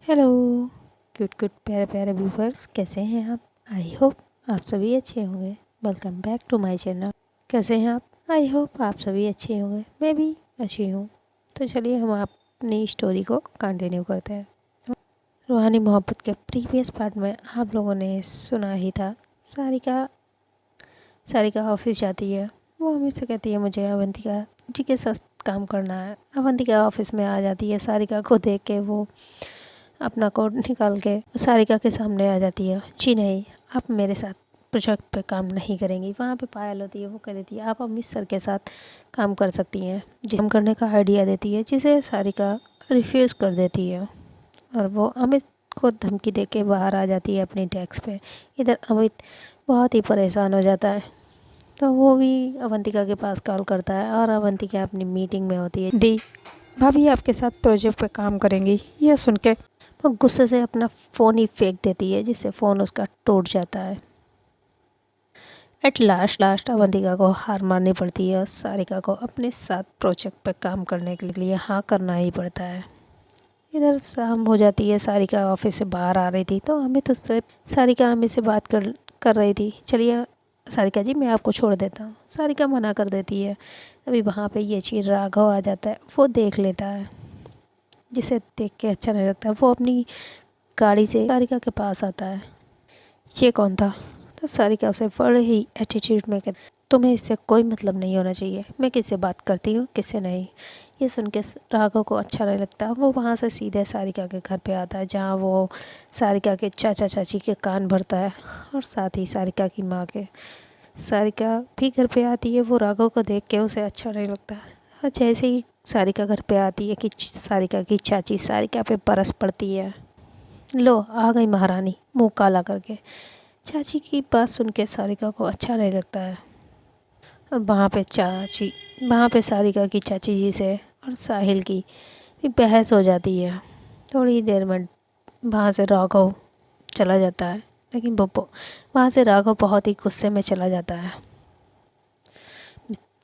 Hello cute cute प्यारे प्यारे viewers, कैसे हैं आप? आई होप आप सभी अच्छे होंगे। Welcome back to my channel. कैसे हैं आप? आई होप आप सभी अच्छे होंगे। मैं भी अच्छी हूँ। तो चलिए हम अपनी स्टोरी को कंटिन्यू करते हैं। रूहानी मोहब्बत के प्रीवियस पार्ट में आप लोगों ने सुना ही था। सारिका सारिका ऑफिस जाती है। वो अमित से कहती है मुझे अवंतिका जी के साथ काम करना है। अवंतिका ऑफिस में आ जाती है। सारिका को देख के वो अपना कोड निकाल के सारिका के सामने आ जाती है। जी नहीं, आप मेरे साथ प्रोजेक्ट पे काम नहीं करेंगी। वहाँ पे पायल होती है। वो कह देती है आप अमित सर के साथ काम कर सकती हैं। जिस काम करने का आइडिया देती है, जिसे सारिका रिफ्यूज़ कर देती है और वो अमित को धमकी दे के बाहर आ जाती है अपनी डेस्क पे। इधर अमित बहुत ही परेशान हो जाता है, तो वो भी अवंतिका के पास कॉल करता है और अवंतिका अपनी मीटिंग में होती है। दी भाभी आपके साथ प्रोजेक्ट पे काम करेंगी। यह सुन के वो गुस्से से अपना फ़ोन ही फेंक देती है, जिससे फ़ोन उसका टूट जाता है। एट लास्ट अवंतिका को हार मारनी पड़ती है और सारिका को अपने साथ प्रोजेक्ट पे काम करने के लिए हाँ करना ही पड़ता है। इधर शाम हो जाती है। सारिका ऑफिस से बाहर आ रही थी, तो अमित उससे सारिका अमित से बात कर रही थी। चलिए सारिका जी, मैं आपको छोड़ देता हूँ। सारिका मना कर देती है। अभी वहाँ पे ये चीज़ राघव आ जाता है। वो देख लेता है, जिसे देख के अच्छा नहीं लगता। वो अपनी गाड़ी से सारिका के पास आता है। ये कौन था? तो सारिका उसे बड़े ही एटीट्यूड में कहती, तुम्हें इससे कोई मतलब नहीं होना चाहिए। मैं किससे बात करती हूँ, किससे नहीं। ये सुन के राघव को अच्छा नहीं लगता। वो वहाँ से सीधे सारिका के घर पे आता है, जहाँ वो सारिका के चाचा चाची के कान भरता है और साथ ही सारिका की माँ के। सारिका भी घर पे आती है। वो राघव को देख के उसे अच्छा नहीं लगता। और जैसे ही सारिका घर पे आती है कि सारिका की चाची सारिका पे बरस पड़ती है। लो आ गई महारानी, मुंह काला करके। चाची की बात सुन के सारिका को अच्छा नहीं लगता है। और वहाँ पे सारिका की चाची जी से और साहिल की भी बहस हो जाती है। थोड़ी देर में वहाँ से राघव चला जाता है, लेकिन वहाँ से राघव बहुत ही गुस्से में चला जाता है।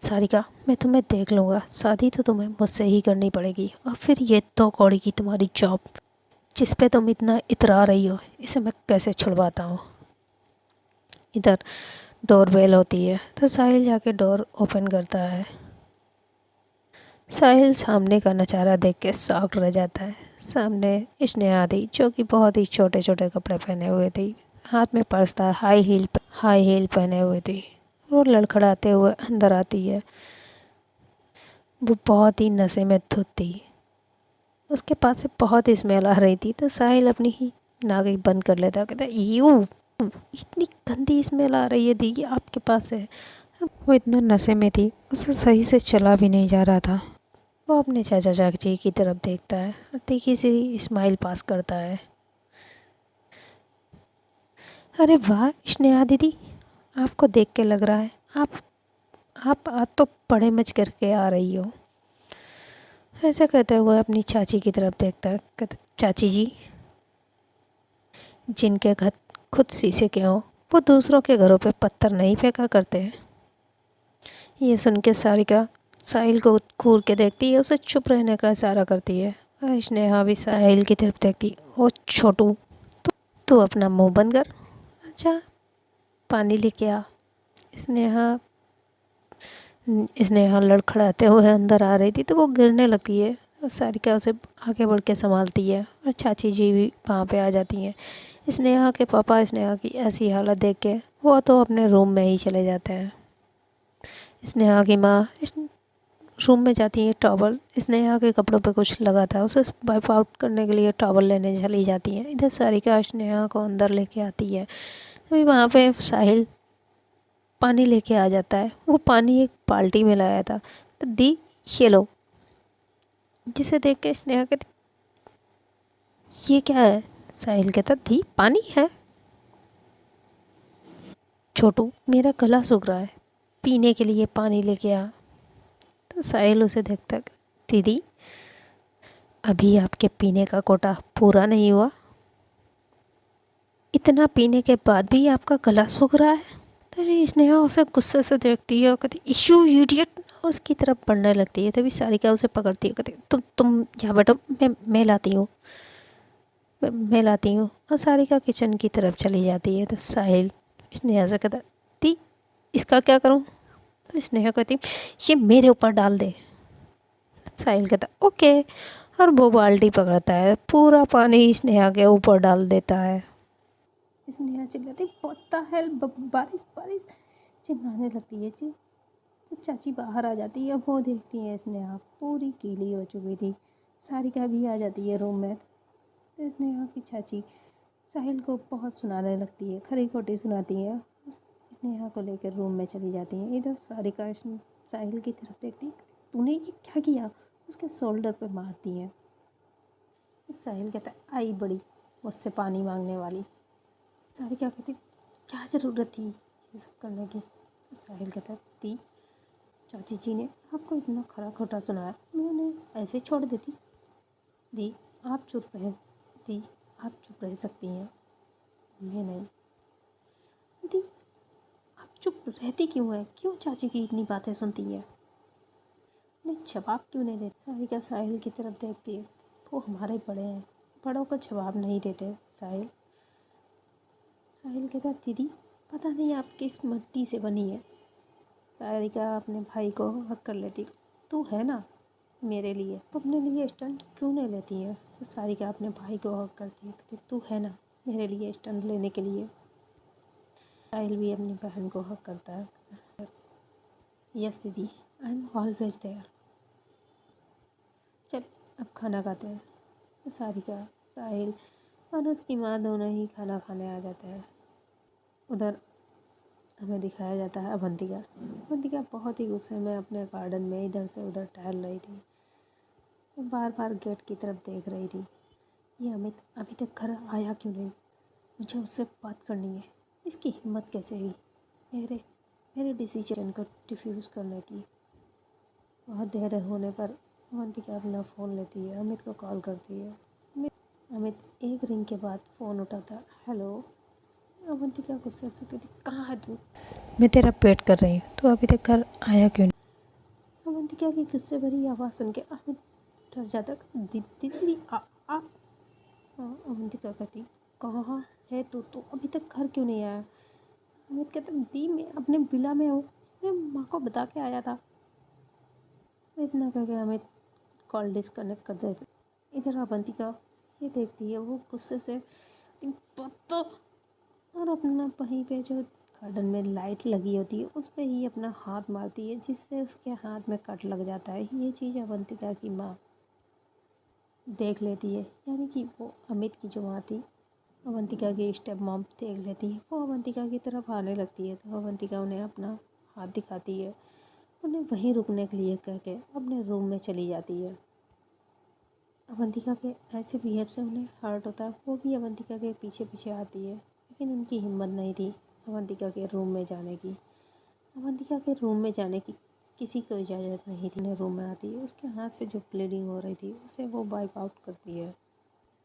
सारिका, मैं तुम्हें देख लूँगा। शादी तो तुम्हें मुझसे ही करनी पड़ेगी, और फिर ये 2 कौड़ी की तुम्हारी जॉब जिस पे तुम इतना इतरा रही हो, इसे मैं कैसे छुड़वाता हूँ। इधर डोर बेल होती है, तो साहिल जाके डोर ओपन करता है। साहिल सामने का नज़ारा देख के शॉक्ड रह जाता है। सामने स्नेहा थी, जो कि बहुत ही छोटे छोटे कपड़े पहने हुए थी। हाथ में पर्स था। हाई हील पहने हुए थी। वो लड़खड़ाते हुए अंदर आती है। वो बहुत ही नशे में धुत थी। उसके पास से बहुत ही स्मेल आ रही थी, तो साहिल अपनी ही नाक बंद कर लेता। कहता यू, इतनी गंदी स्मेल आ रही है दी, ये आपके पास है। वो इतना नशे में थी, उसे सही से चला भी नहीं जा रहा था। वो अपने चाचा चाची की तरफ देखता है और तीखी सी स्माइल पास करता है। अरे वाह स्नेहा दीदी, आपको देख के लग रहा है आप आज तो बड़े मच करके आ रही हो। ऐसा कहते हुए अपनी चाची की तरफ देखता है। कहता चाची जी, जिनके घर खुद शीशे के हों, वो दूसरों के घरों पे पत्थर नहीं फेंका करते हैं। ये सुन के सारिका साहिल को घूर के देखती है, उसे चुप रहने का इशारा करती है। और स्नेहा भी साहिल की तरफ देखती। ओ छोटू, तू अपना मुंह बंद कर। अच्छा, पानी लेके आ। स्नेहा स्नेहा लड़खड़ाते हुए अंदर आ रही थी, तो वो गिरने लगती है और सारिका उसे आगे बढ़ के संभालती है। और चाची जी भी वहाँ पे आ जाती हैं। स्नेहा के पापा स्नेहा की ऐसी हालत देख के वो तो अपने रूम में ही चले जाते हैं। स्नेहा की माँ इस रूम में जाती है। टॉवल स्नेहा के कपड़ों पे कुछ लगा था, उसे वाइप आउट करने के लिए टॉवल लेने चली जाती हैं। इधर सारिका स्नेहा को अंदर लेके आती है। अभी वहाँ पे साहिल पानी लेके आ जाता है। वो पानी एक बाल्टी में लाया था। तो दी ये लो। जिसे देख के स्नेहा कहती ये क्या है? साहिल कहता दी पानी है। छोटू, मेरा गला सूख रहा है, पीने के लिए पानी लेके आ। तो साहिल उसे देखता, दीदी अभी आपके पीने का कोटा पूरा नहीं हुआ, इतना पीने के बाद भी आपका गला सूख रहा है। तो स्नेहा उसे गुस्से से देखती है और कहती इशू इडियट, उसकी तरफ बढ़ने लगती है। तभी सारिका उसे पकड़ती है। कहती तुम यहाँ बैठो, मैं लाती हूँ। मैं लाती हूँ और सारिका किचन की तरफ चली जाती है। तो साहिल स्नेहा से कहता दी इसका क्या करूँ? तो स्नेहा कहती ये मेरे ऊपर डाल दे। साहिल कहता ओके, और वो बाल्टी पकड़ता है, पूरा पानी स्नेहा के ऊपर डाल देता है। स्नेहा चिल्लाती व्हाट द हेल, बारिश बारिश चिल्लाने लगती है जी। तो चाची बाहर आ जाती है, वो देखती है स्नेहा पूरी गीली हो चुकी थी। सारिका भी आ जाती है रूम में। तो स्नेहा की चाची साहिल को बहुत सुनाने लगती है, खरी खोटी सुनाती है। स्नेहा को लेकर रूम में चली जाती हैं। इधर सारिका साहिल की तरफ देखती है, तूने ये क्या किया? उसके शोल्डर पे मारती है। साहिल कहता है आई बड़ी मुझसे पानी मांगने वाली। सारिका कहती क्या ज़रूरत थी ये सब करने की? साहिल कहता दी चाची जी ने आपको इतना खरा खोटा सुनाया, मैं उन्हें ऐसे छोड़ देती? दी आप चुप रह दी आप चुप रह सकती हैं, मैं नहीं। दी आप चुप रहती क्यों है? क्यों चाची की इतनी बातें सुनती है? नहीं जवाब क्यों नहीं देती? सारिका साहिल की तरफ देखती है। वो हमारे बड़े हैं, बड़ों को जवाब नहीं देते। साहिल कहता दीदी पता नहीं आप किस मिट्टी से बनी है। सारिका अपने भाई को हक कर लेती, तू है ना मेरे लिए, तो अपने लिए स्टंट क्यों नहीं लेती है? तो सारिका अपने भाई को हक करती है, कहती तू है ना मेरे लिए स्टंट लेने के लिए। साहिल भी अपनी बहन को हक करता है, यस दीदी आई एम ऑलवेज देयर। चल अब खाना खाते हैं। सारिका साहिल और उसकी माँ दोनों ही खाना खाने आ जाते हैं। उधर हमें दिखाया जाता है अवंतिका बहुत ही गुस्से में अपने गार्डन में इधर से उधर टहल रही थी, तो बार बार गेट की तरफ देख रही थी। ये अमित अभी तक घर आया क्यों नहीं? मुझे उससे बात करनी है। इसकी हिम्मत कैसे हुई मेरे मेरे डिसीजन को डिफ्यूज़ करने की? बहुत देर होने पर अवंतिका अपना फ़ोन लेती है, अमित को कॉल करती है। अमित एक रिंग के बाद फ़ोन उठाता है, हेलो। अवंतिका गुस्से से कहती कहाँ है तू? मैं तेरा वेट कर रही हूँ, तो अभी तक घर आया क्यों नहीं? अवंतिका की गुस्से भरी आवाज़ सुन के अमित डर जाता, दीदी आप। अवंतिका कहती कहाँ है तू अभी तक घर क्यों नहीं आया? अमित कहता दी मैं अपने विला में हूँ, मैं माँ को बता के आया था। इतना कह के अमित कॉल डिस्कनेक्ट कर देते। इधर अवंतिका ये देखती है, वो गुस्से से पत्ता और अपना वहीं पे जो गार्डन में लाइट लगी होती है उस पर ही अपना हाथ मारती है, जिससे उसके हाथ में कट लग जाता है। ये चीज़ अवंतिका की माँ देख लेती है, यानी कि वो अमित की जो माँ थी अवंतिका की स्टेप मॉम देख लेती है। वो अवंतिका की तरफ आने लगती है, तो अवंतिका उन्हें अपना हाथ दिखाती है, उन्हें वहीं रुकने के लिए कह के अपने रूम में चली जाती है। अवंतिका के ऐसे बिहेव से उन्हें हर्ट होता है, वो भी अवंतिका के पीछे पीछे आती है, लेकिन उनकी हिम्मत नहीं थी अवंतिका के रूम में जाने की। अवंतिका के रूम में जाने की किसी को इजाज़त नहीं थी। रूम में आती है, उसके हाथ से जो ब्लीडिंग हो रही थी उसे वो वाइप आउट करती है,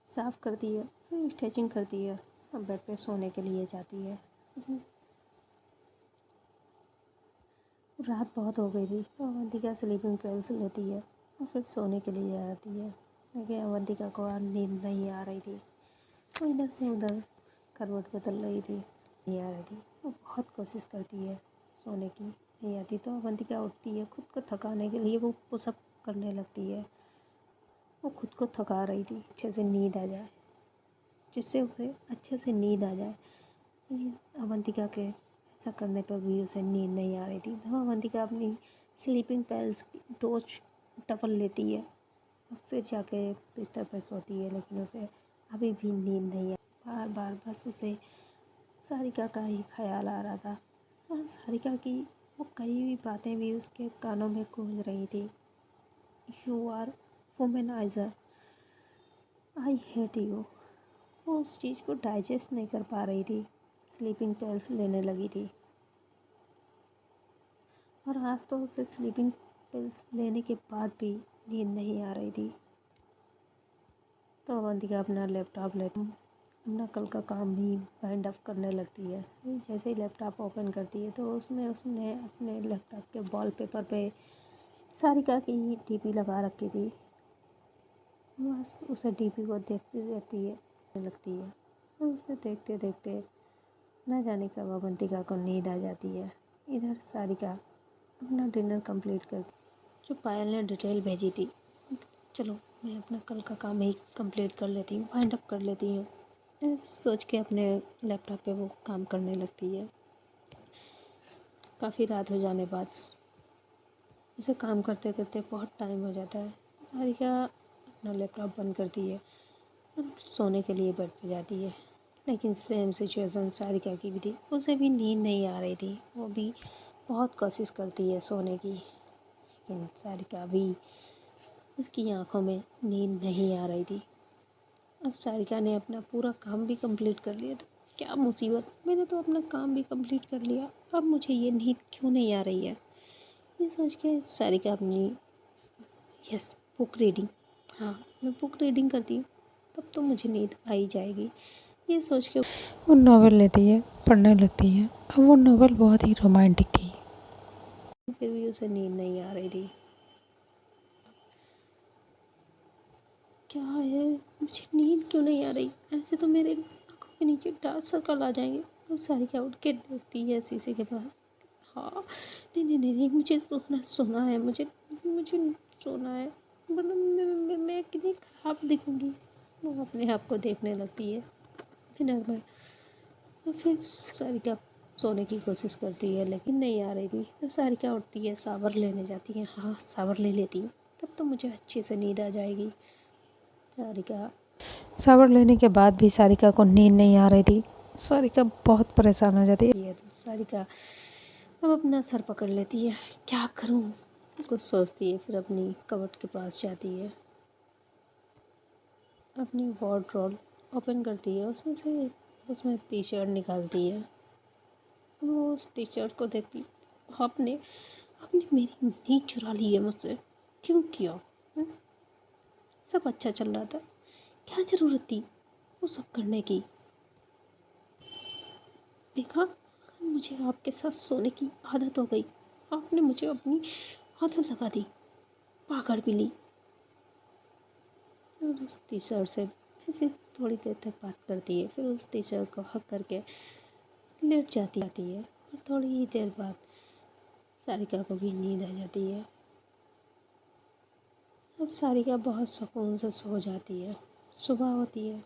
साफ़ करती है, फिर स्ट्रेचिंग करती है और बेड पे सोने के लिए जाती है। रात बहुत हो गई थी, तो अवंतिका स्लीपिंग पिल्स लेती है और फिर सोने के लिए आती है, लेकिन अवंतिका को नींद नहीं आ रही थी। वो इधर से उधर करवट बदल रही थी, नहीं आ रही थी। वो बहुत कोशिश करती है सोने की, नहीं आती। तो अवंतिका उठती है, खुद को थकाने के लिए वो पुशअप करने लगती है। वो खुद को थका रही थी, अच्छे से नींद आ जाए, जिससे उसे अच्छे से नींद आ जाए। लेकिन अवंतिका के ऐसा करने पर भी उसे नींद नहीं आ रही थी। तो अवंतिका अपनी स्लीपिंग पिल्स की डोज डबल लेती है और फिर जाके बिस्तर पर सोती है, लेकिन उसे अभी भी नींद नहीं आ। बार बार बस उसे सारिका का ही ख्याल आ रहा था, और सारिका की वो कई भी बातें भी उसके कानों में गूंज रही थी। You are womaniser, I hate you. वो उस चीज़ को डाइजेस्ट नहीं कर पा रही थी, स्लीपिंग पिल्स लेने लगी थी, और आज तो उसे स्लीपिंग पिल्स लेने के बाद भी नींद नहीं आ रही थी। तो अवंतिका अपना लैपटॉप लेती, अपना कल का काम भी वाइंड अप करने लगती है। जैसे ही लैपटॉप ओपन करती है तो उसमें उसने अपने लैपटॉप के वॉलपेपर पे सारिका की डीपी लगा रखी थी। बस उसे डीपी को देखती रहती है, लगती है और उसे देखते देखते ना जाने कब अवंतिका को नींद आ जाती है। इधर सारिका अपना डिनर कंप्लीट कर, जो पायल ने डिटेल भेजी थी, चलो मैं अपना कल का काम ही कंप्लीट कर लेती हूँ, वाइंड अप कर लेती हूँ, सोच के अपने लैपटॉप पे वो काम करने लगती है। काफ़ी रात हो जाने बाद उसे काम करते करते बहुत टाइम हो जाता है। सारिका अपना लैपटॉप बंद करती है और सोने के लिए बेड पे जाती है। लेकिन सेम सिचुएशन सारिका की भी थी, उसे भी नींद नहीं आ रही थी। वो भी बहुत कोशिश करती है सोने की, लेकिन सारिका भी, उसकी आंखों में नींद नहीं आ रही थी। अब सारिका ने अपना पूरा काम भी कंप्लीट कर लिया था। क्या मुसीबत, मैंने तो अपना काम भी कंप्लीट कर लिया, अब मुझे ये नींद क्यों नहीं आ रही है। ये सोच के सारिका अपनी बुक रीडिंग, हाँ मैं बुक रीडिंग करती हूँ, तब तो मुझे नींद आ ही जाएगी, ये सोच के वो नॉवल लेती है, पढ़ने लगती है। अब वो नॉवल बहुत ही रोमांटिक थी, फिर भी उसे नींद नहीं आ रही थी। क्या है, मुझे नींद क्यों नहीं आ रही, ऐसे तो मेरे आँखों के नीचे डार्क सर्कल आ जाएंगे। और सारिका उठ के देखती है शीशे के बाहर। हाँ नहीं नहीं नहीं नहीं, मुझे सोना है, मुझे मुझे सोना है, वरना मैं कितनी ख़राब दिखूँगी। वो अपने आप को देखने लगती है डिनर में। और फिर सारिका सोने की कोशिश करती है, लेकिन नहीं आ रही थी। तो सारिका उठती है, शावर लेने जाती है। हाँ शावर ले लेती हूँ, तब तो मुझे अच्छे से नींद आ जाएगी। सारिका शावर लेने के बाद भी सारिका को नींद नहीं आ रही थी। सारिका बहुत परेशान हो जाती है। तो सारिका अब अपना सर पकड़ लेती है, क्या करूँ कुछ सोचती है। फिर अपनी कबर्ड के पास जाती है, अपनी वार्डरोब ओपन करती है, उसमें टी शर्ट निकालती है। वो उस टी शर्ट को देखती, आपने आपने मेरी नींद चुरा ली है मुझसे, क्यों किया? हुँ? सब अच्छा चल रहा था, क्या ज़रूरत थी वो सब करने की? देखा, मुझे आपके साथ सोने की आदत हो गई, आपने मुझे अपनी आदत लगा दी, पाकड़ भी ली। और उस टी शर्ट से ऐसे थोड़ी देर तक बात करती है, फिर उस टी शर्ट को हक करके लेट जाती है। और थोड़ी ही देर बाद सारिका को भी नींद आ जाती है। अब सारिका बहुत सुकून से सो जाती है। सुबह होती है,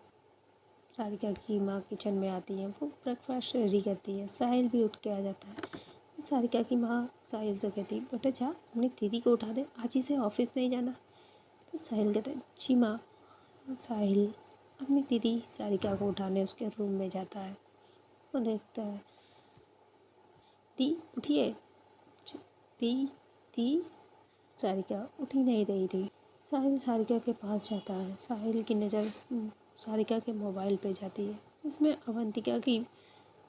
सारिका की माँ किचन में आती है, वो ब्रेकफास्ट रेडी करती है। साहिल भी उठ के आ जाता है। सारिका की माँ साहिल से कहती, बेटा जा अपनी दीदी को उठा दे, आज ही से ऑफिस नहीं जाना। तो साहिल कहता है, जी माँ। साहिल अपनी दीदी सारिका को उठाने उसके रूम में जाता है। वो देखता है, दी उठिए, दी दी। सारिका उठ ही नहीं रही थी। साहिल सारिका के पास जाता है। साहिल की नज़र सारिका के मोबाइल पे जाती है। इसमें अवंतिका की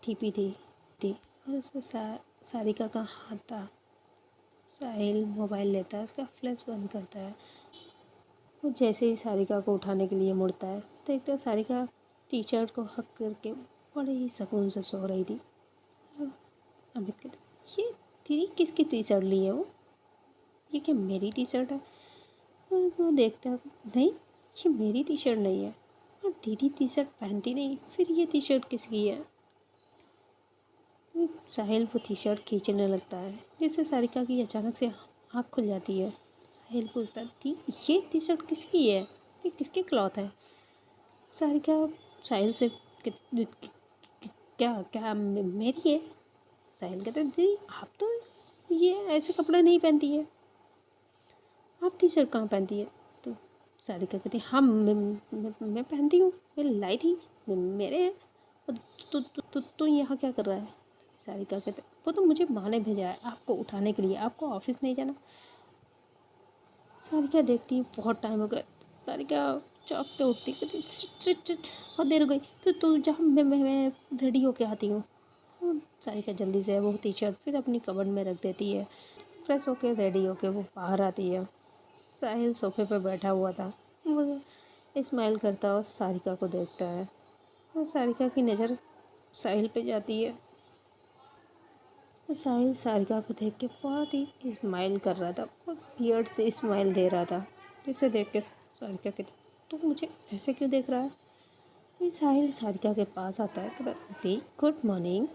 टीपी थी और उसमें सारिका का हाथ था। साहिल मोबाइल लेता है, उसका फ्लैश बंद करता है। वो जैसे ही सारिका को उठाने के लिए मुड़ता है, देखता है सारिका टी शर्ट को हक करके बड़े ही सुकून से सो रही थी। अमित कहता, ये दीदी किसकी टी शर्ट ली है? वो ये क्या मेरी टी शर्ट है? वो देखता है, नहीं ये मेरी टी शर्ट नहीं है, और दीदी टी शर्ट पहनती नहीं, फिर ये टी शर्ट किसकी है? साहिल वो टी शर्ट खींचने लगता है, जिससे सारिका की अचानक से आँख खुल जाती है। साहिल पूछता है, दी ये टी शर्ट किसकी है, ये किसके क्लॉथ है? सारिका साहिल से क्या क्या मेरी है? साहिल कहता है, दीदी आप तो ये ऐसे कपड़े नहीं पहनती है, आप टी शर्ट कहाँ पहनती है? तो सारिका कहती है, हाँ मैं पहनती हूँ, मैं लाई थी, मेरे हैं। और तू यहाँ क्या कर रहा है? सारिका कहते, वो तो मुझे माँ ने भेजा है आपको उठाने के लिए, आपको ऑफिस नहीं जाना। सारिका देखती है बहुत टाइम हो गया। सारिका चौंक के उठती, कहती सिट बहुत देर हो गई, तो तू जा, मैं रेडी होके आती हूँ। और सारिका जल्दी से वो टी शर्ट फिर अपनी कबर्ड में रख देती है। फ्रेश होके रेडी होके वो बाहर आती है। साहिल सोफे पर बैठा हुआ था, वो स्माइल करता और सारिका को देखता है। और सारिका की नज़र साहिल पे जाती है। साहिल सारिका को देख के बहुत ही स्माइल कर रहा था, बहुत वियर्ड से स्माइल दे रहा था, जिसे देख के सारिका कहती, तू मुझे ऐसे क्यों देख रहा है? ये साहिल सारिका के पास आता है, कहता दी गुड मॉर्निंग।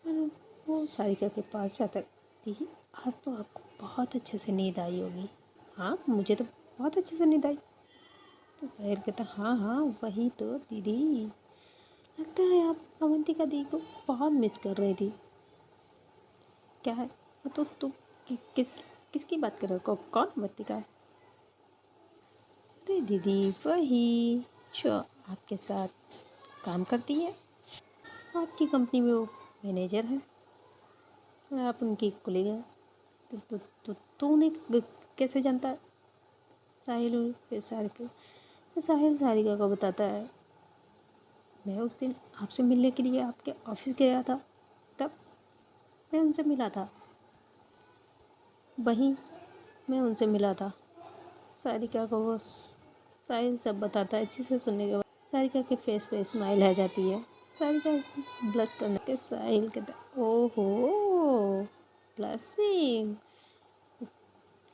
और वो सारिका के पास जाता है, दी आज तो आपको बहुत अच्छे से नींद आई होगी। हाँ मुझे तो बहुत अच्छे से नींद आई। तो साहिल कहता हाँ हाँ वही तो दीदी, लगता है आप अवंतिका दी को बहुत मिस कर रही थी। क्या है? तो तू किसकी बात कर रहे हो? कौन अवंतिका है? अरे दीदी वही जो आपके साथ काम करती है, आपकी कंपनी में वो मैनेजर है और आप उनकी कुलीग हैं। तो तू उन्हें कैसे जानता है? साहिल फिर साहिल सारिका को बताता है, मैं उस दिन आपसे मिलने के लिए आपके ऑफिस गया था, तब मैं उनसे मिला था, वहीं मैं उनसे मिला था। सारिका को वो साहिल सब बताता है। अच्छे से सुनने के बाद सारिका के फेस पे स्माइल आ जाती है। सारिका ब्लश करने के साहिल कहता है ओहो ब्लशिंग।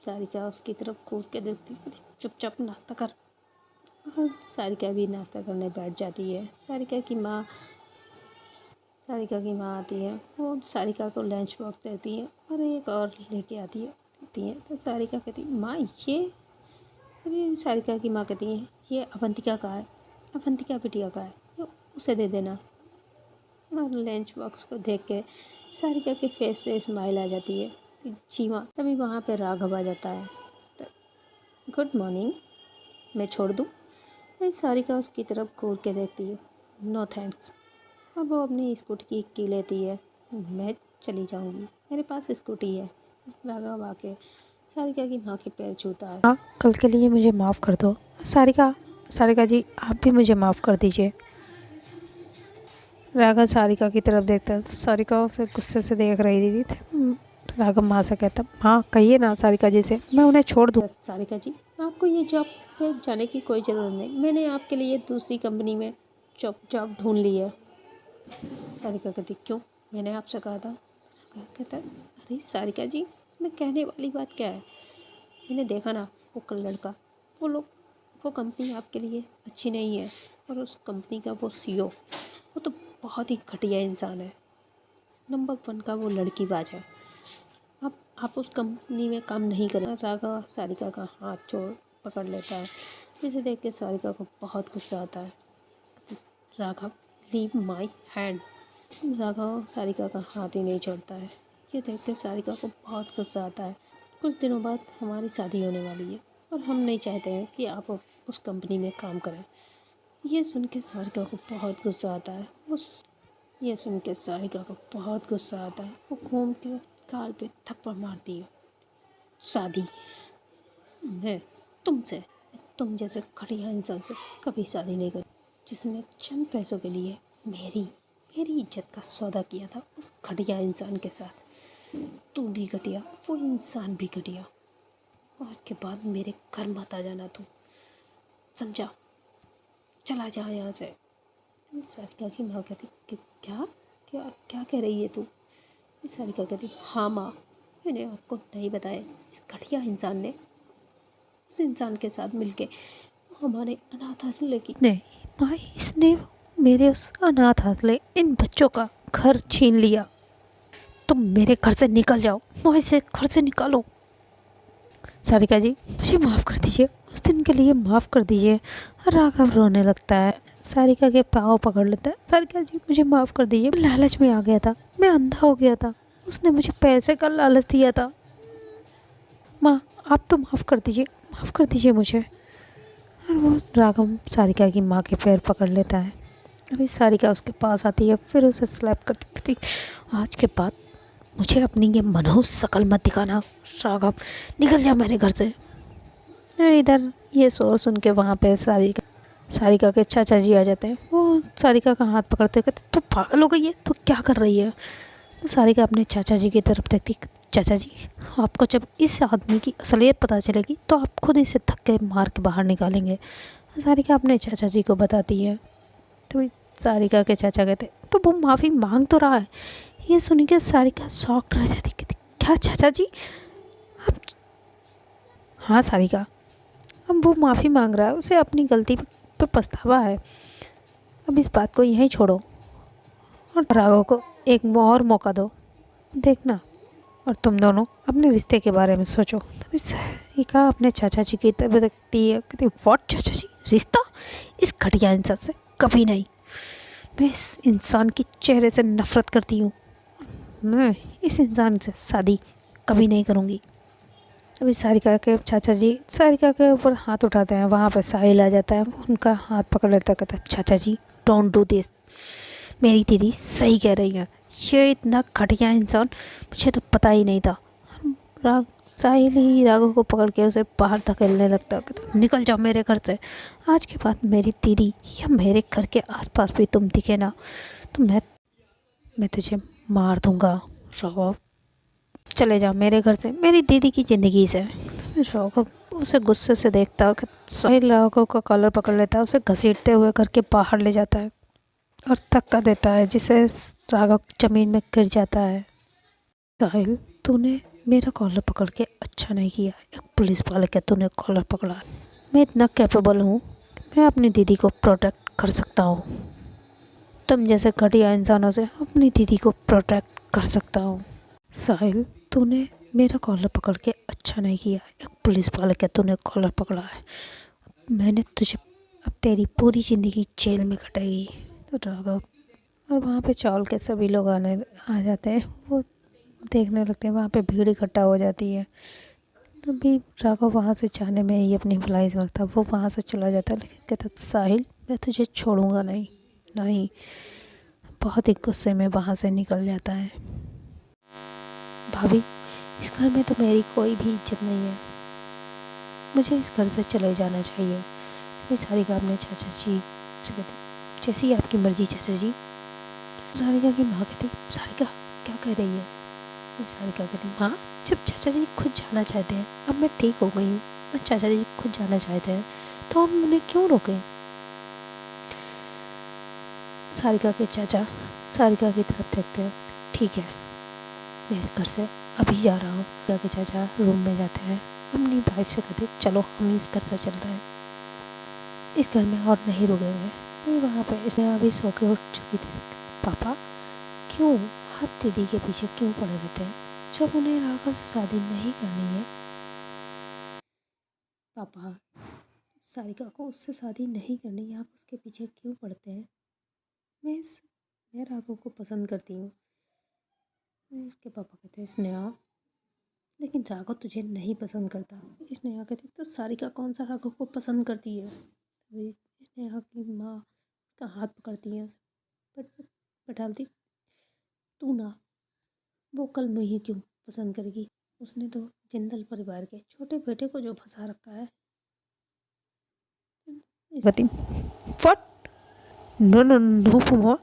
सारिका उसकी तरफ कूद के देखती है, चुपचाप नाश्ता कर। और सारिका भी नाश्ता करने बैठ जाती है। सारिका की माँ आती है, वो सारिका को लंच बॉक्स देती है और एक और लेके आती है। तो सारिका कहती है माँ ये, अभी सारिका की माँ कहती है ये अवंतिका का है, अवंतिका बिटिया का है, तो उसे दे देना। और लंच बॉक्स को देख के सारिका के फेस पे स्माइल आ जाती है कि जी माँ। तभी वहाँ पे राघव आ जाता है। तो गुड मॉर्निंग, मैं छोड़ दूँ? मैं सारिका उसकी तरफ घूर के देखती है, नो थैंक्स। और वो अपनी स्कूटी की लेती है, मैं चली जाऊँगी, मेरे पास स्कूटी है। राघव आके सारिका की माँ के पैर छूता है। हाँ कल के लिए मुझे माफ़ कर दो। सारिका जी आप भी मुझे माफ़ कर दीजिए। राघव सारिका की तरफ देखता है, सारिका उसे गुस्से से देख रही थी। राघव माँ से कहता हाँ कहिए ना सारिका जी से, मैं उन्हें छोड़ दूँ। सारिका जी आपको ये जॉब पे जाने की कोई ज़रूरत नहीं, मैंने आपके लिए दूसरी कंपनी में जॉब ढूंढ ली है। सारिका कहती क्यों, मैंने आपसे कहा था? कहता अरे सारिका जी इसमें कहने वाली बात क्या है? मैंने देखा ना वो कल लड़का, वो कंपनी आपके लिए अच्छी नहीं है। और उस कंपनी का वो सीईओ वो तो बहुत ही घटिया इंसान है, नंबर 1 का वो लड़कीबाज है। आप उस कंपनी में काम नहीं करें। राघव सारिका का हाथ छोड़ पकड़ लेता है, जिसे देख के सारिका को बहुत गुस्सा आता है। Raghav leave my hand. Raghav Sarika का हाथ ही नहीं छोड़ता है। ये देख के सारिका को बहुत गुस्सा आता है। कुछ दिनों बाद हमारी शादी होने वाली है और हम नहीं चाहते हैं कि आप उस कंपनी में काम करें। ये सुन के सारिका को बहुत गुस्सा आता है। वो घूम के गाल पे थप्पड़ मारती है। शादी मैं तुम जैसे घटिया इंसान से कभी शादी नहीं करी, जिसने चंद पैसों के लिए मेरी इज्जत का सौदा किया था उस घटिया इंसान के साथ। तू भी घटिया, वो इंसान भी घटिया। आज के बाद मेरे घर मत आ जाना तू, समझा? चला जा यहाँ से। सारिका की माँ कहती कि क्या कह रही है तू? सारिका कहती हाँ माँ, मैंने आपको नहीं बताया, इस घटिया इंसान ने उस इंसान के साथ मिलके हमारे अनाथ आश्रय की नहीं माँ, इसने मेरे उस अनाथ आश्रय इन बच्चों का घर छीन लिया। तुम मेरे घर से निकल जाओ, माँ इसे घर से निकालो। सारिका जी मुझे माफ़ कर दीजिए, उस दिन के लिए माफ़ कर दीजिए। राघव रोने लगता है, सारिका के पाँव पकड़ लेता है। सारिका जी मुझे माफ़ कर दीजिए, मैं लालच में आ गया था, मैं अंधा हो गया था, उसने मुझे पैसे का लालच दिया था। माँ आप तो माफ़ कर दीजिए मुझे। और वो राघव सारिका की माँ के पैर पकड़ लेता है। अभी सारिका उसके पास आती है, फिर उसे स्लैप करती थी। आज के बाद मुझे अपनी ये मनहूस शकल मत दिखाना राघव, निकल जा मेरे घर से। इधर ये शोर सुन के वहाँ पे सारिका के चाचा जी आ जाते हैं। वो सारिका का हाथ पकड़ते कहते तू पागल हो गई है, तू क्या कर रही है? तो सारिका अपने चाचा जी की तरफ देखती, चाचा जी आपको जब इस आदमी की असलियत पता चलेगी तो आप खुद इसे धक्के मार के बाहर निकालेंगे। सारिका अपने चाचा जी को बताती है। तो सारिका के चाचा कहते तो वो माफ़ी मांग तो रहा है। ये सुन के सारिका शॉक्ड रह जाती, कहती क्या चाचा जी आप? हाँ सारिका, अब वो माफ़ी मांग रहा है, उसे अपनी गलती पे पछतावा है। अब इस बात को यहीं छोड़ो और राघव को एक और मौका दो, देखना। और तुम दोनों अपने रिश्ते के बारे में सोचो। तभी सारिका अपने चाचा जी की तरफ देखती है, कहती व्हाट चाचा जी, रिश्ता इस घटिया इंसान से कभी नहीं। मैं इस इंसान की चेहरे से नफरत करती हूँ। मैं इस इंसान से शादी कभी नहीं करूँगी। अभी सारिका के चाचा जी सारिका के ऊपर हाथ उठाते हैं। वहाँ पर साहिल आ जाता है, उनका हाथ पकड़ लेता है, कहता है चाचा जी डोंट डू दिस। मेरी दीदी सही कह रही है, ये इतना घटिया इंसान मुझे तो पता ही नहीं था। राग साहिल ही राघव को पकड़ के उसे बाहर धकेलने लगता है, कहता निकल जाओ मेरे घर से। आज के बाद मेरी दीदी या मेरे घर के आसपास भी तुम दिखे ना तो मैं तुझे मार दूंगा। राघव चले जाओ मेरे घर से, मेरी दीदी की ज़िंदगी से। राघव उसे गुस्से से देखता है कि साहिल राघव का कॉलर पकड़ लेता है, उसे घसीटते हुए घर के बाहर ले जाता है और धक्का देता है, जिसे राघव जमीन में गिर जाता है। साहिल तूने मेरा कॉलर पकड़ के अच्छा नहीं किया, एक पुलिस वाले का तूने कॉलर पकड़ा। मैं इतना कैपेबल हूँ, मैं अपनी दीदी को प्रोटेक्ट कर सकता हूँ। तुम जैसे घटिया इंसानों से अपनी दीदी को प्रोटेक्ट कर सकता हूँ। साहिल तूने मेरा कॉलर पकड़ के अच्छा नहीं किया, एक पुलिस वाले का तूने कॉलर पकड़ा है। मैंने तुझे अब तेरी पूरी ज़िंदगी जेल में कटेगी। तो राघव और वहाँ पे चावल के सभी लोग आ जाते हैं, वो देखने लगते हैं। वहाँ पे भीड़ इकट्ठा हो जाती है। तो भी राघव वहाँ से जाने में ही अपनी भलाई समझता, वो वहाँ से चला जाता है। लेकिन कहता साहिल मैं तुझे छोड़ूंगा नहीं, नहीं। बहुत ही गुस्से में वहाँ से निकल जाता है। भाभी इस घर में तो मेरी कोई भी इज्जत नहीं है, मुझे इस घर से चले जाना चाहिए। मैं सारिका अपने चाचा जी से कहती जैसी आपकी मर्जी चाचा जी। सारिका की माँ कहती सारिका क्या कह रही है। सारिका कहती माँ जब चाचा जी खुद जाना चाहते हैं, अब मैं ठीक हो गई हूँ और चाचा जी खुद जाना चाहते हैं तो हम उन्हें क्यों रोकें। सारिका के चाचा सारिका की तरफ देखते हैं, ठीक है मैं इस घर से अभी जा रहा हूँ। सारिका के चाचा रूम में जाते हैं, अपनी वाइफ से कहते चलो हम इस घर से चल रहे हैं, इस घर में और नहीं रुकेंगे। तो वहाँ पे इसने अभी सो के उठ चुकी थी। पापा क्यों आप दीदी के पीछे क्यों पड़े रहते हैं, जब उन्हें राघव से शादी नहीं करनी है। पापा सारिका को उससे शादी नहीं करनी, आप उसके पीछे क्यों पड़ते हैं। मैं राघव को पसंद करती हूँ। उसके पापा कहते हैं स्नेहा लेकिन राघव तुझे नहीं पसंद करता। स्नेहा कहती तो सारिका कौन सा राघव को पसंद करती है। स्नेहा की माँ उसका हाथ पकड़ती है, बैठालती तू ना, वो कल मुझे क्यों पसंद करेगी, उसने तो जिंदल परिवार के छोटे बेटे को जो फंसा रखा है। व्हाट नो नो नो मम्मा।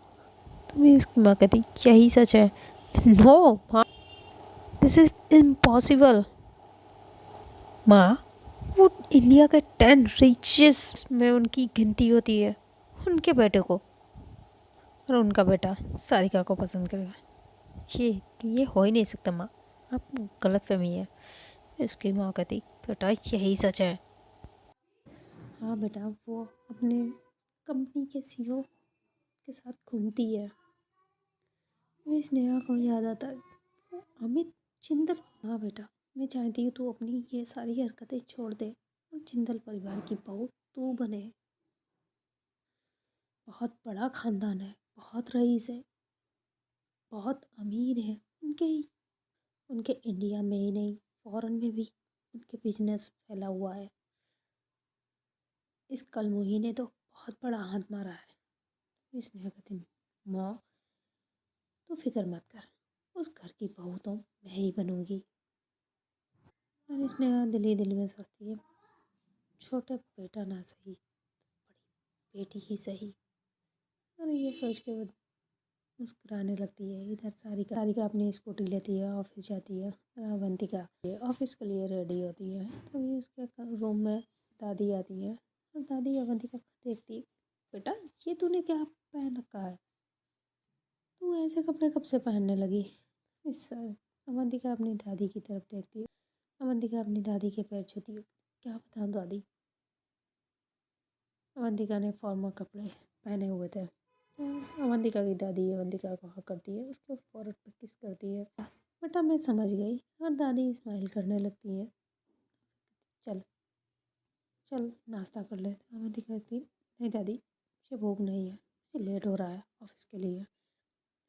तभी उसकी माँ कहती यही सच है। नो माँ दिस इज इम्पॉसिबल। माँ वो इंडिया के 10 रिचेस्ट में उनकी गिनती होती है, उनके बेटे को और उनका बेटा सारिका को पसंद करेगा, ये हो ही नहीं सकता माँ, आप गलतफहमी है। उसकी माँ कहती बेटा यही सच है। हाँ बेटा वो अपने कंपनी के सीईओ के साथ घूमती है। स्नेहा को याद आता है वो अमित जिंदल। हाँ बेटा मैं चाहती हूँ तू अपनी ये सारी हरकतें छोड़ दे और जिंदल परिवार की बहू तू बने। बहुत बड़ा खानदान है, बहुत रईस है, बहुत अमीर है उनके इंडिया में ही नहीं फॉरेन में भी उनके बिजनेस फैला हुआ है। इस कल मुही ने तो बहुत बड़ा हाथ मारा है। इसने कहती माँ तू फिक्र मत कर, उस घर की बहू तो मैं ही बनूंगी। और इसने दिल ही दिल में सोचती है छोटा बेटा ना सही बड़ी बेटी ही सही। और ये सोच के वो मुस्कुराने लगती है। इधर सारिका अपनी स्कूटी लेती है, ऑफिस जाती है। अवंतिका ऑफिस के लिए रेडी होती है, तभी उसके रूम में दादी आती है और दादी अवंतिका को देखती बेटा ये तूने क्या पहन रखा है, तू ऐसे कपड़े कब से पहनने लगी। इस अवंतिका अपनी दादी की तरफ देखती है, अवंतिका अपनी दादी के पैर छूती है, क्या बताऊँ दादी अवंतिका ने फॉर्मल कपड़े पहने हुए थे। अवंतिका की दादी अवंतिका को हक करती है, उसके फोrehead पे किस करती है। बेटा मैं समझ गई। और दादी स्माइल करने लगती है। चल चल नाश्ता कर ले। अवंतिका कहती नहीं दादी, मुझे भूख नहीं है, मुझे लेट हो रहा है ऑफिस के लिए।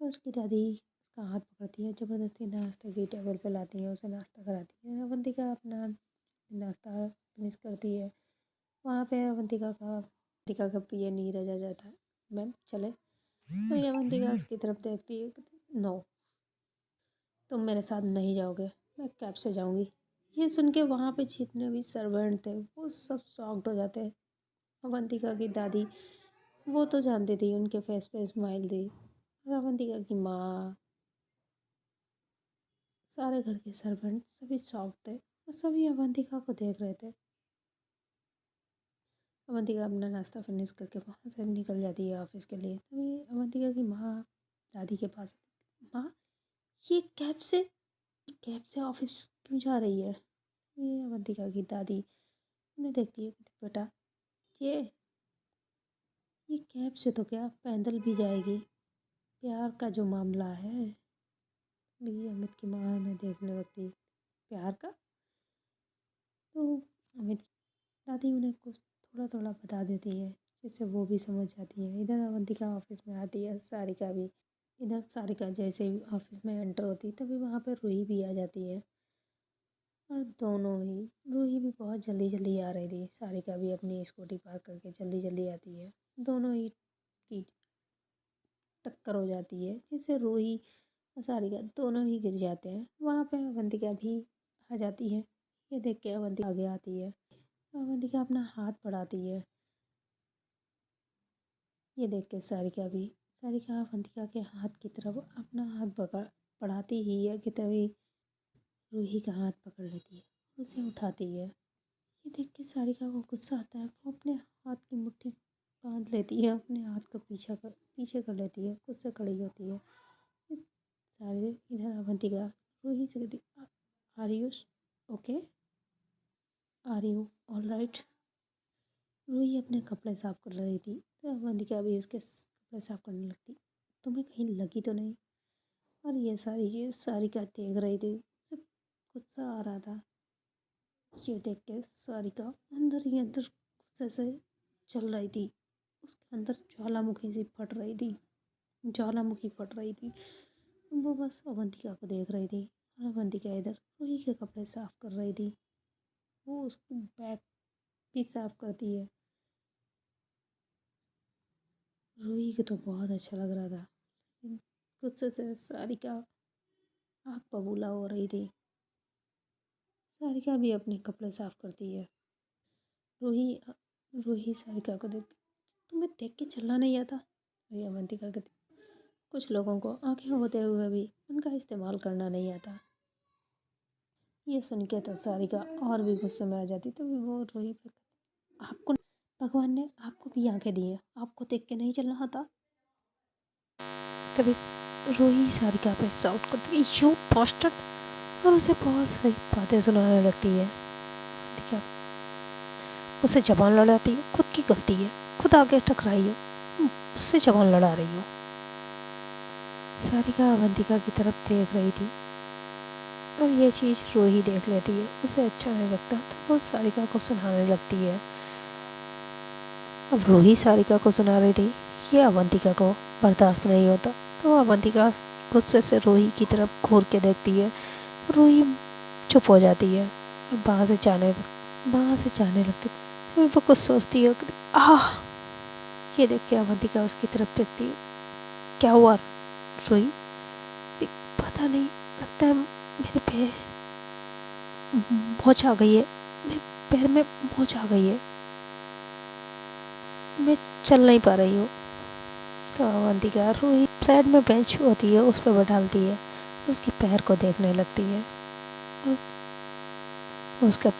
तो उसकी दादी उसका हाथ पकड़ती है, ज़बरदस्ती नाश्ते की टेबल पे लाती है, उसे नाश्ता कराती है। अवंतिका अपना नाश्ता फिनिश करती है। वहाँ पे अवंतिका का पिए नीरज आ जाता है। मैम चले। तो ये अवंतिका उसकी तरफ देखती है, नो तुम मेरे साथ नहीं जाओगे, मैं कैब से जाऊँगी। ये सुन के वहाँ पे जितने भी सर्वेंट थे वो सब शॉक्ड हो जाते हैं। अवंतिका की दादी वो तो जानती थी, उनके फेस पे स्माइल थी। और अवंतिका की माँ, सारे घर के सर्वेंट सभी शॉक्ड थे और सभी अवंतिका को देख रहे थे। अवंतिका अपना नाश्ता फिनिश करके वहाँ से निकल जाती है ऑफिस के लिए। तभी अवंतिका की माँ दादी के पास, माँ ये कैब से ऑफिस क्यों जा रही है। ये अवंतिका की दादी उन्हें देखती है, कहती बेटा ये ये कैब से तो क्या पैदल भी जाएगी, प्यार का जो मामला है। भी अमित की माँ उन्हें देखने लगती, प्यार का। तो अमित दादी उन्हें कुछ थोड़ा थोड़ा बता देती है, जिससे वो भी समझ जाती है। इधर अवंतिका ऑफिस में आती है, सारिका भी। इधर सारिका जैसे ही ऑफिस में एंटर होती तभी वहाँ पर रूही भी आ जाती है। और दोनों ही, रूही भी बहुत जल्दी जल्दी आ रही थी, सारिका भी अपनी स्कूटी पार्क करके जल्दी जल्दी आती है। दोनों ही की टक्कर हो जाती है, जिससे रूही और सारिका दोनों ही गिर जाते हैं। वहाँ पे अवंतिका भी आ जाती है। ये देख के अवंतिका आगे आती है। अवंतिका अपना हाथ बढ़ाती है। ये देख के सारिका अवंतिका के हाथ की तरफ अपना हाथ बढ़ाती ही है कि तभी रूही का हाथ पकड़ लेती है, उसे उठाती है। ये देख के सारिका को गुस्सा आता है। वो अपने हाथ की मुट्ठी बांध लेती है, अपने हाथ को पीछे कर लेती है, गुस्से खड़ी होती है। सारे इधर अवंतिका रूही से कहती, are you okay, are you all right. Ruhi अपने कपड़े साफ कर रही थी, तो अवंतिका भी उसके कपड़े साफ करने लगती। तुम्हें कहीं लगी तो नहीं। और ये सारी चीज़ सारिका देख रही थी, उसे गुस्सा आ रहा था। ये देख के सारिका अंदर ही अंदर गुस्से से चल रही थी। उसके अंदर ज्वालामुखी फट रही थी। वो बस अवंतिका को देख रही थी। और अवंतिका इधर रूही के कपड़े साफ कर रही थी। वो उसकी बैग भी साफ करती है। रूही को तो बहुत अच्छा लग रहा था, लेकिन गुस्से से सारिका आग बबूला हो रही थी। सारिका भी अपने कपड़े साफ करती है। रूही रूही सारिका को देखती, तुम्हें देख के चलना नहीं आता। वही अवंतिका कहती, कुछ लोगों को आंखें होते हुए भी उनका इस्तेमाल करना नहीं आता। ये सुन के तो सारिका और भी गुस्से में आ जाती। तभी वो रूही पे, आपको भगवान ने आपको भी आंखें दी हैं, आपको देख के नहीं चलना आता। तभी रूही सारिका पे शाउट करती है, यू बास्टर्ड, और उसे बहुत सारी बातें सुनाने लगती है। ठीक है, उसे जबान लड़ाती है, खुद की गलती है, खुद आगे टकराई हो, उससे जबान लड़ा रही हो। सारिका अवंतिका की तरफ देख रही थी और ये चीज़ रूही देख लेती है, उसे अच्छा नहीं लगता, तो वो सारिका को सुनाने लगती है। अब रूही सारिका को सुना रही थी, ये अवंतिका को बर्दाश्त नहीं होता, तो अवंतिका गुस्से से रूही की तरफ घूर के देखती है। रूही चुप हो जाती है और वहाँ से जाने लगती। फिर वो कुछ सोचती है, आह। ये देख के अवंतिका उसकी तरफ देखती है, क्या हुआ रूही। पता नहीं, लगता है मेरे पैर मोच आ गई है, मेरे पैर में मोच आ गई है, मैं चल नहीं पा रही हूँ। तो अवंतिका रूही साइड में बेंच होती है, उस पर बैठालती है, उसके पैर को देखने लगती है। उसके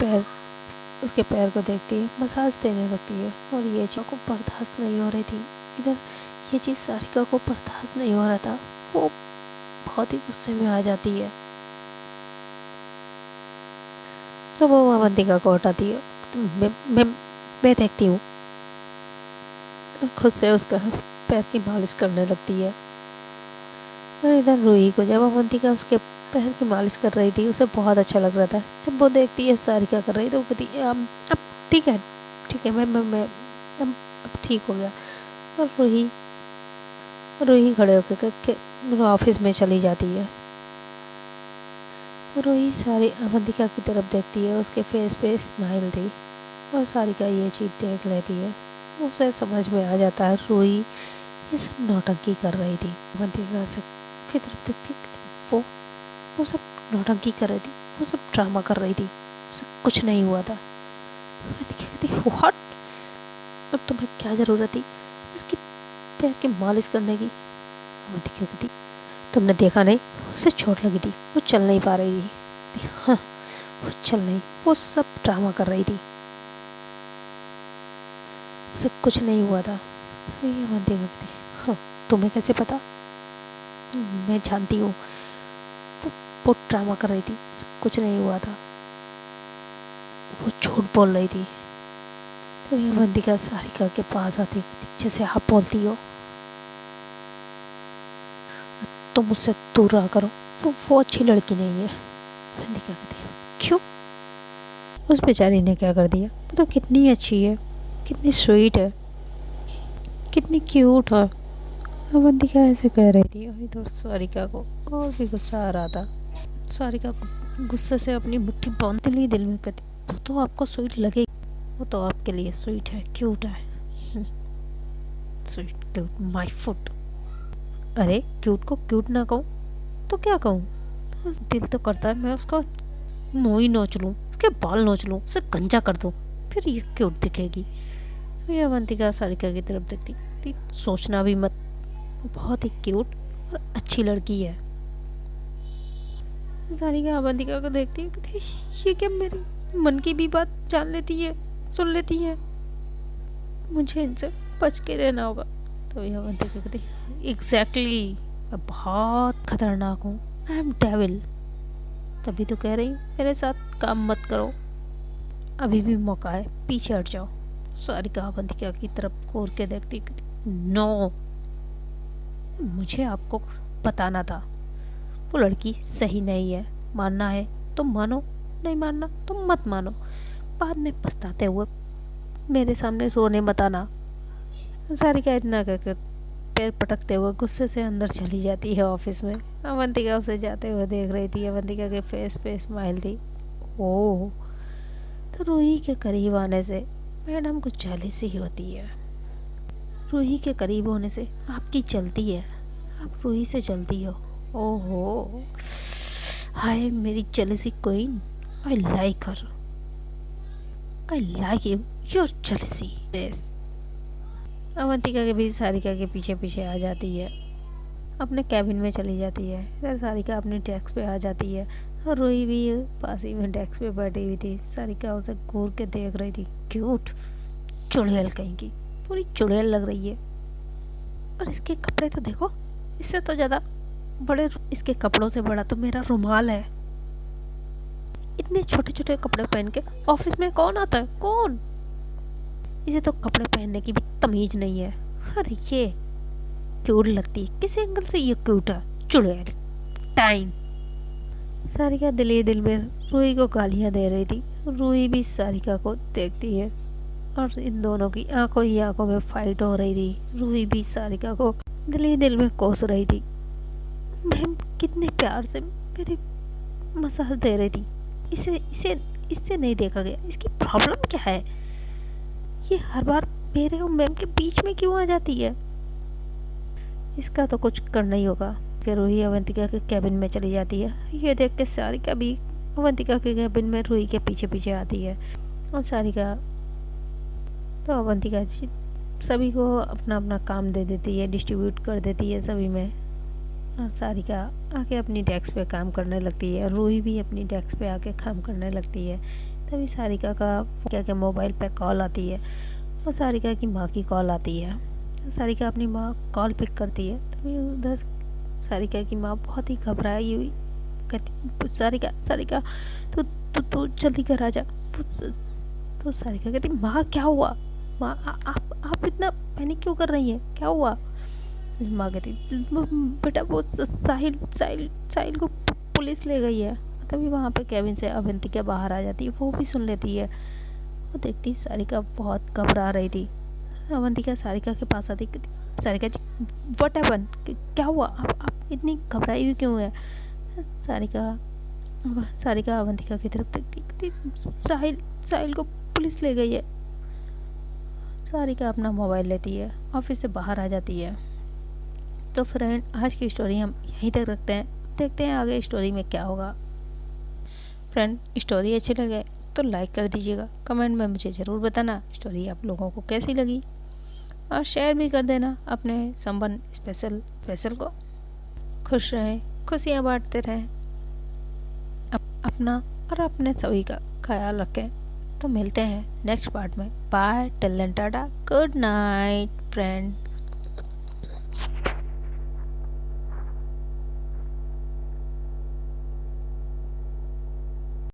पैर को देखती है, मसाज देने लगती है। और ये चीज़ को बर्दाश्त नहीं हो रही थी। इधर ये चीज़ सारिका को बर्दाश्त नहीं हो रहा था, वो बहुत ही गुस्से में आ जाती है। तो वो अवंतिका को हटाती है, मैं देखती हूँ। खुद से उसका पैर की मालिश करने लगती है। और इधर रूही को जब अवंतिका उसके पैर की मालिश कर रही थी उसे बहुत अच्छा लग रहा था। जब वो देखती है सारिका कर रही तो वो कहती है अब ठीक है, ठीक है, मैं अब ठीक हो गया। और रूही खड़े होकर ऑफिस में चली जाती है। रूही सारी अवंतिका की तरफ देखती है, उसके फेस पे स्माइल थी और सारिका ये चीज़ देख लेती है। उसे समझ में आ जाता है रूही ये सब नौटंकी कर रही थी। अवंतिका से की तरफ देखती वो सब नौटंकी कर रही थी, वो सब ड्रामा कर रही थी, उसे कुछ नहीं हुआ था। कहती व्हाट, अब तुम्हें क्या ज़रूरत थी उसकी पैर की मालिश करने की। कहती तुमने देखा नहीं उसे चोट लगी थी, वो चल नहीं पा रही थी। हाँ वो चल नहीं, वो सब ड्रामा कर रही थी, उसे कुछ नहीं हुआ था। ये अवंतिका कहती हाँ तुम्हें कैसे पता? मैं जानती हूँ वो ड्रामा कर रही थी, कुछ नहीं हुआ था, वो झूठ बोल रही थी। तो ये अवंतिका सारिका के पास आती जैसे आप बोलती हो, तुम मुझसे दूर रहा करो, वो अच्छी लड़की नहीं है। अवंतिका कहती क्यों? उस बेचारी ने क्या कर दिया? वो तो कितनी अच्छी है, कितनी स्वीट है, कितनी क्यूट है। अवंतिका ऐसे कह रही थी और इधर सारिका को और भी गुस्सा आ रहा था। सारिका गुस्से से अपनी मुट्ठी बांधते लिए दिल में कहती वो तो आपको स्वीट लगेगी, वो तो आपके लिए स्वीट है, क्यूट है। Sweet cute my foot. अरे क्यूट को क्यूट ना कहूँ तो क्या कहूँ? दिल तो करता है मैं उसका मुँह ही नोच लूँ, उसके बाल नोच लूँ, उसे गंजा कर दूँ, फिर ये क्यूट दिखेगी। ये अवंतिका सारिका की तरफ देखती सोचना भी मत, वो बहुत ही क्यूट और अच्छी लड़की है। सारिका अवंतिका को देखती है, कहती ये क्या मेरे मन की भी बात जान लेती है, सुन लेती है, मुझे इनसे बच के रहना होगा। तो यह अवंतिका कहती एग्जैक्टली मैं बहुत खतरनाक हूँ, आई एम डेविल, तभी तो कह रही हूँ मेरे साथ काम मत करो, अभी भी मौका है, पीछे हट जाओ। सारिका अवंतिका की तरफ घूर के देखती नो, मुझे आपको बताना था वो लड़की सही नहीं है, मानना है तो मानो, नहीं मानना तो मत मानो, बाद में पछताते हुए मेरे सामने रोने मत आना। सारिका इतना कहकर पैर पटकते हुए गुस्से से अंदर चली जाती है ऑफिस में। अवंतिका उसे जाते हुए देख रही थी, अवंतिका के फेस पे स्माइल थी। ओह, तो रूही के करीब आने से मैडम को जेलसी होती है, रूही के करीब होने से आपकी चलती है, आप रूही से चलती हो। ओहो, हाय मेरी jealousy queen, I like her, I like you, your jealousy. Avantika के भी सारिका के पीछे पीछे आ जाती है, अपने कैबिन में चली जाती है। इधर सारिका अपनी डेस्क पे आ जाती है और रूही भी पास ही में डेस्क पे बैठी हुई थी। सारिका उसे घूर के देख रही थी, क्यूट चुड़ैल कहीं की, पूरी चुड़ैल लग रही है। और इसके कपड़े तो देखो, इससे तो ज़्यादा बड़े, इसके कपड़ों से बड़ा तो मेरा रुमाल है। इतने छोटे छोटे कपड़े पहन के ऑफिस में कौन आता है, कौन? इसे तो कपड़े पहनने की भी तमीज नहीं है। अरे ये क्यूट लगती है, किस एंगल से ये क्यूट है, चुड़ैल टाइम। सारिका दिल ही दिल में रूही को गालियां दे रही थी। रूही भी सारिका को देखती है और इन दोनों की आंखों ही आंखों में फाइट हो रही थी। रूही भी सारिका को दिल ही दिल में कोस रही थी। मैम कितने प्यार से मेरे मसाज दे रही थी, इसे इसे इससे नहीं देखा गया, इसकी प्रॉब्लम क्या है? ये हर बार मेरे और मैम के बीच में क्यों आ जाती है? इसका तो कुछ करना ही होगा। कि रूही अवंतिका के कैबिन में चली जाती है। ये देख के सारिका भी अवंतिका के कैबिन में रूही के पीछे पीछे आती है और सारिका तो अवंतिका सभी को अपना अपना काम दे देती है, डिस्ट्रीब्यूट कर देती है सभी में। और सारिका आके अपनी डेस्क पे काम करने लगती है, रूही भी अपनी डेस्क पे आके काम करने लगती है। तभी सारिका का क्या क्या मोबाइल पे कॉल आती है और सारिका की माँ की कॉल आती है। सारिका अपनी माँ कॉल पिक करती है, तभी उधर सारिका की माँ बहुत ही घबराई हुई कहती सारिका सारिका तू तू तू जल्दी घर आ जा। तो सारिका कहती माँ क्या हुआ? माँ आप इतना पैनिक क्यों कर रही है, क्या हुआ? माँ कहती बेटा वो साहिल साहिल साहिल को पुलिस ले गई है। तभी वहाँ पे केबिन से अवंतिका बाहर आ जाती है, वो भी सुन लेती है। वो देखती सारिका बहुत घबरा रही थी। अवंतिका सारिका के पास आती, सारिका जी व्हाट हैपन, क्या हुआ, आप इतनी घबराई हुई क्यों है? सारिका सारिका अवंतिका की तरफ देखती, साहिल साहिल को पुलिस ले गई है। सारिका अपना मोबाइल लेती है और फिर से बाहर आ जाती है। तो फ्रेंड, आज की स्टोरी हम यहीं तक रखते हैं, देखते हैं आगे स्टोरी में क्या होगा। फ्रेंड, स्टोरी अच्छी लगे तो लाइक कर दीजिएगा, कमेंट में मुझे ज़रूर बताना स्टोरी आप लोगों को कैसी लगी, और शेयर भी कर देना अपने संबंध स्पेशल को। खुश रहें, खुशियाँ बांटते रहें, अपना और अपने सभी का ख्याल रखें। तो मिलते हैं नेक्स्ट पार्ट में। Bye, till then tata, good night friend.